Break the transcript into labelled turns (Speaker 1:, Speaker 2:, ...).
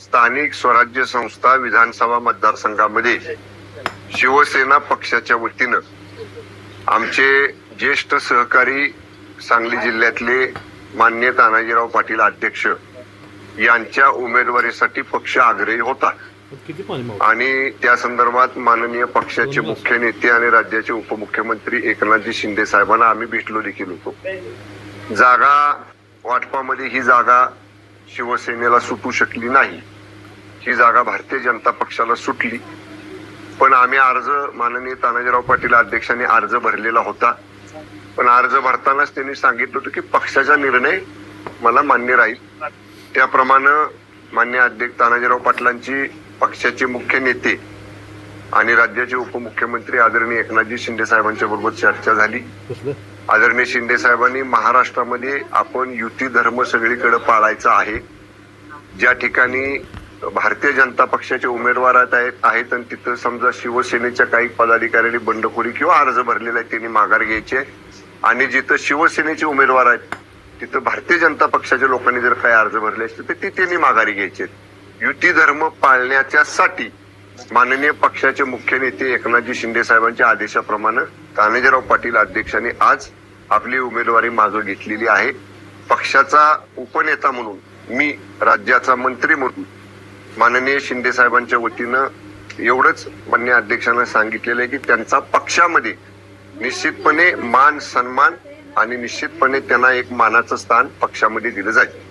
Speaker 1: स्थानिक स्वराज्य संस्था विधानसभा मतदारसंघामध्ये शिवसेना पक्षाच्या वतीनं आमचे ज्येष्ठ सहकारी सांगली जिल्ह्यातले माननीय तानाजीराव पाटील अध्यक्ष यांच्या उमेदवारीसाठी पक्ष आग्रही होता आणि त्या संदर्भात माननीय पक्षाचे मुख्य नेते आणि राज्याचे उपमुख्यमंत्री एकनाथजी शिंदे साहेबांना आम्ही भेटलो देखील होतो। जागा वाटपामध्ये ही जागा शिवसेनेला सुटू शकली नाही, ही जागा भारतीय जनता पक्षाला सुटली। पण आम्ही अर्ज माननीय तानाजीराव पाटील अध्यक्षांनी अर्ज भरलेला होता, पण अर्ज भरतानाच त्यांनी सांगितलं होतं की पक्षाचा निर्णय मला मान्य राहील। त्याप्रमाणे मान्य अध्यक्ष तानाजीराव पाटलांची पक्षाचे मुख्य नेते आणि राज्याचे उपमुख्यमंत्री आदरणीय एकनाथजी शिंदे साहेबांच्या बरोबर चर्चा झाली। आदरणीय शिंदे साहेबांनी महाराष्ट्रामध्ये आपण युती धर्म सगळीकडे पाळायचा आहे, ज्या ठिकाणी भारतीय जनता पक्षाचे उमेदवार आहेत आणि तिथं समजा शिवसेनेच्या काही पदाधिकाऱ्यांनी बंडखोरी किंवा अर्ज भरलेला आहे त्यांनी माघार घ्यायचे, आणि जिथं शिवसेनेचे उमेदवार आहेत तिथं भारतीय जनता पक्षाच्या लोकांनी जर काही अर्ज भरले असते तर ते त्यांनी माघारी घ्यायचे। युती धर्म पाळण्याच्यासाठी माननीय पक्षाचे मुख्य नेते एकनाथजी शिंदे साहेबांच्या आदेशाप्रमाणे तानाजीराव पाटील अध्यक्षांनी आज आपली उमेदवारी मागे घेतलेली आहे। पक्षाचा उपनेता म्हणून मी राज्याचा मंत्री म्हणून माननीय शिंदे साहेबांच्या वतीनं एवढंच मान्य अध्यक्षांना सांगितलेलं आहे की त्यांचा पक्षामध्ये निश्चितपणे मान सन्मान आणि निश्चितपणे त्यांना एक मानाचं स्थान पक्षामध्ये दिलं जाईल।